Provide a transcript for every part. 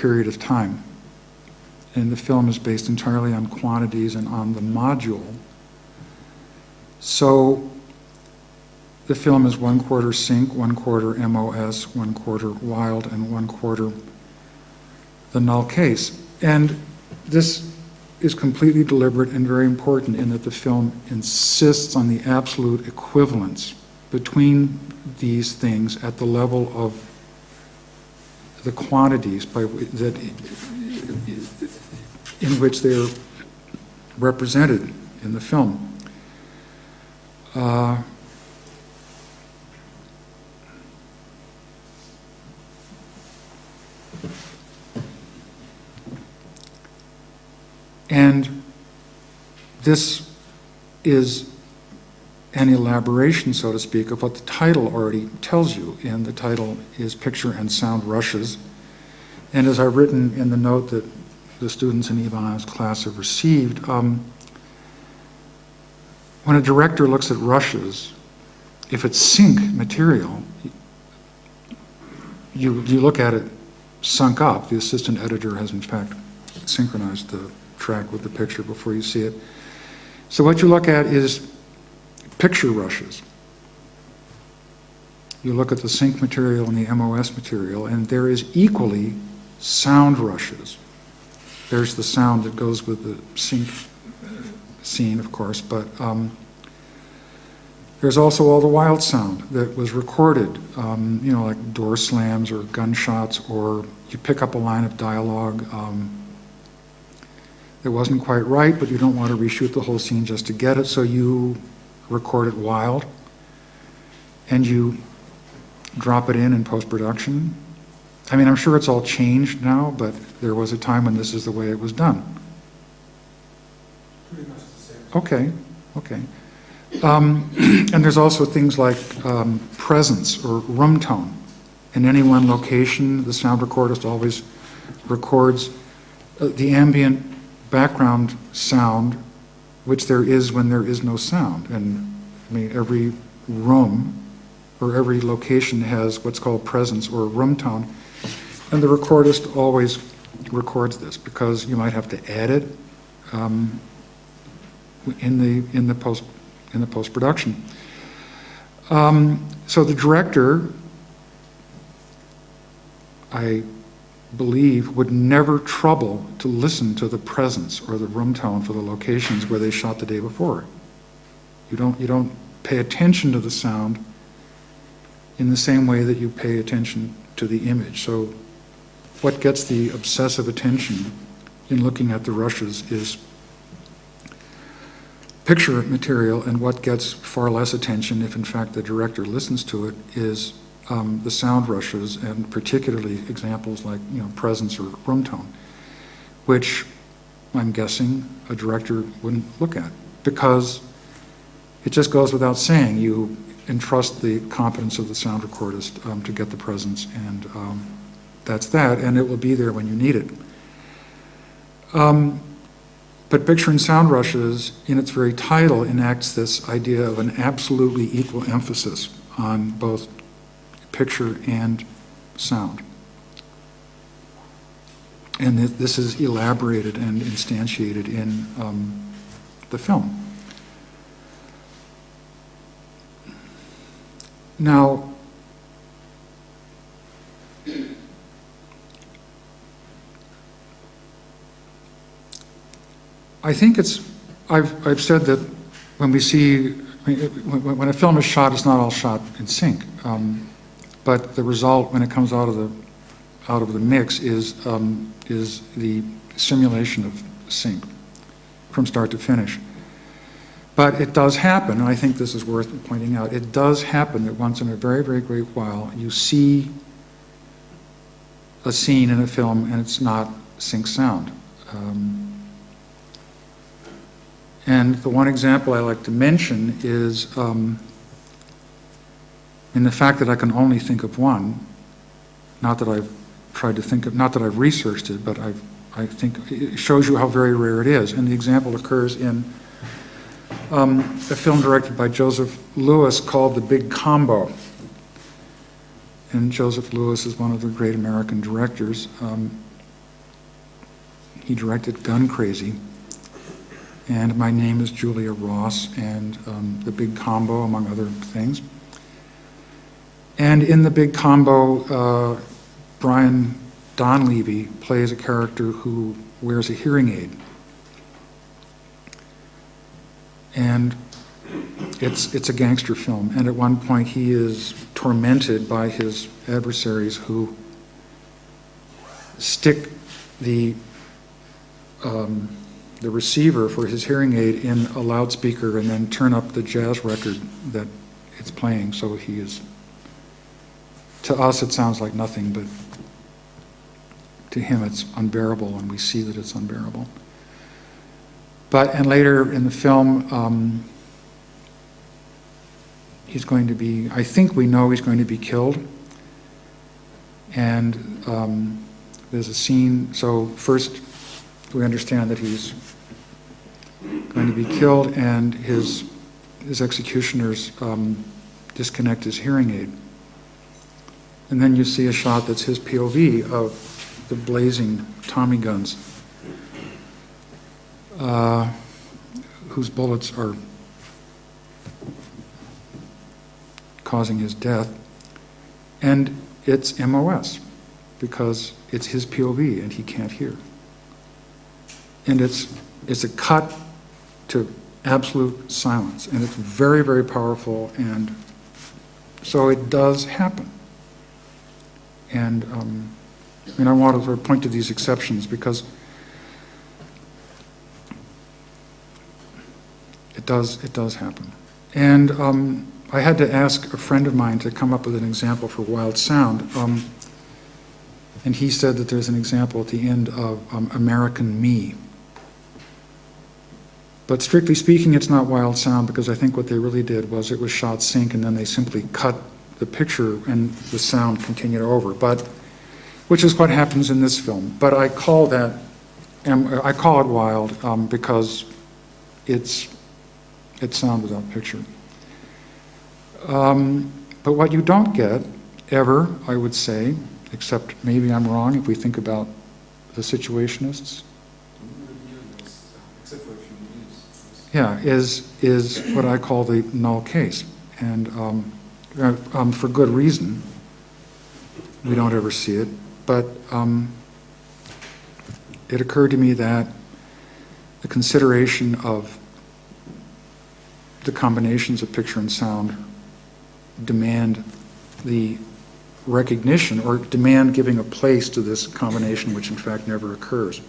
period of time. And the film is based entirely on quantities and on the module. So the film is 1/4 sync, 1/4 MOS, 1/4 wild, and 1/4 the null case. And this is completely deliberate and very important in that the film insists on the absolute equivalence between these things at the level of the quantities in which they're represented in the film. And this is an elaboration, so to speak, of what the title already tells you. And the title is Picture and Sound Rushes. And as I've written in the note that the students in yve-alain's class have received, when a director looks at rushes, if it's sync material, you look at it sunk up. The assistant editor has in fact synchronized the track with the picture before you see it. So what you look at is picture rushes. You look at the sync material and the MOS material, and there is equally sound rushes. There's the sound that goes with the sync scene, of course, but there's also all the wild sound that was recorded, like door slams or gunshots, or you pick up a line of dialogue that wasn't quite right, but you don't want to reshoot the whole scene just to get it, so you record it wild, and you drop it in post-production. I mean, I'm sure it's all changed now, but there was a time when this is the way it was done. Pretty much the same. Okay. And there's also things like presence or room tone. In any one location, the sound recordist always records the ambient background sound, which there is when there is no sound. And I mean, every room or every location has what's called presence or room tone. And the recordist always records this because you might have to add it in the post-production. So the director, I believe, would never trouble to listen to the presence or the room tone for the locations where they shot the day before. You don't pay attention to the sound in the same way that you pay attention to the image. So what gets the obsessive attention in looking at the rushes is picture material, and what gets far less attention, if in fact the director listens to it, is the sound rushes, and particularly examples like presence or room tone, which I'm guessing a director wouldn't look at, because it just goes without saying. You entrust the competence of the sound recordist to get the presence, and that's that, and it will be there when you need it. But picture and sound rushes, in its very title, enacts this idea of an absolutely equal emphasis on both picture and sound. And this is elaborated and instantiated in the film. Now, I think I've said that when we see, when a film is shot, it's not all shot in sync. But the result, when it comes out of the mix, is the simulation of sync from start to finish. But it does happen, and I think this is worth pointing out, it does happen that once in a very, very great while you see a scene in a film and it's not sync sound. And the one example I like to mention is in the fact that I can only think of one, not that I've tried to think of, not that I've researched it, but I think it shows you how very rare it is. And the example occurs in a film directed by Joseph Lewis called The Big Combo. And Joseph Lewis is one of the great American directors. He directed Gun Crazy. And My Name is Julia Ross, and The Big Combo, among other things. And in The Big Combo, Brian Donlevy plays a character who wears a hearing aid. And it's a gangster film, and at one point he is tormented by his adversaries who stick the receiver for his hearing aid in a loudspeaker and then turn up the jazz record that it's playing. So he is, to us it sounds like nothing, but to him it's unbearable, and we see that it's unbearable. And later in the film, he's going to be, I think we know he's going to be killed. And there's a scene, so first we understand that he's going to be killed, and his executioners disconnect his hearing aid. And then you see a shot that's his POV of the blazing Tommy guns, whose bullets are causing his death. And it's MOS, because it's his POV and he can't hear. And it's a cut to absolute silence, and it's very, very powerful, and so it does happen. And I want to sort of point to these exceptions because it does happen. And I had to ask a friend of mine to come up with an example for wild sound, and he said that there's an example at the end of American Me. But strictly speaking, it's not wild sound, because I think what they really did was it was shot sync, and then they simply cut the picture and the sound continued over, which is what happens in this film. But I call it wild because it's sound without picture. But what you don't get ever, I would say, except maybe I'm wrong if we think about the Situationists, yeah, is what I call the null case. And for good reason, we don't ever see it. But it occurred to me that the consideration of the combinations of picture and sound demand the recognition, or demand giving a place to this combination, which in fact never occurs.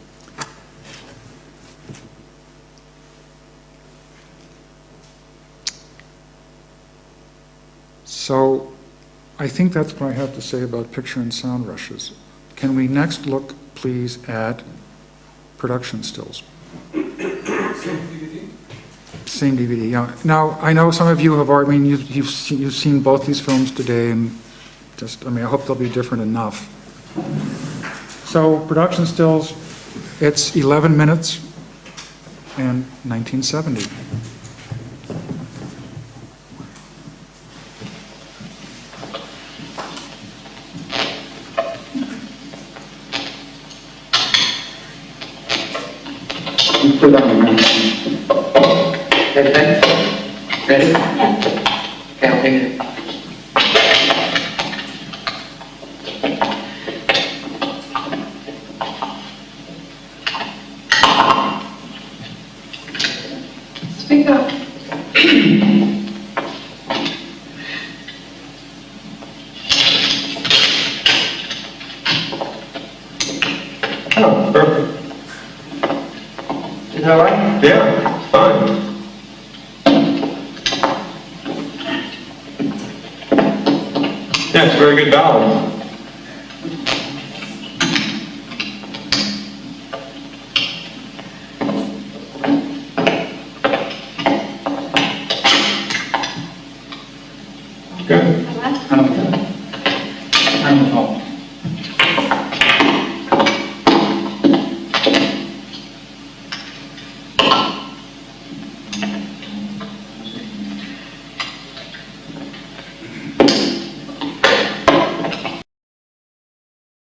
So I think that's what I have to say about picture and sound rushes. Can we next look, please, at production stills? Same DVD, yeah. Now, I know some of you have already, you've seen both these films today, and I hope they'll be different enough. So, production stills, it's 11 minutes and 1970. Put on ready? Counting. Speak up. Oh, perfect. Is that right? Yeah, fine. Yeah, it's a very good balance.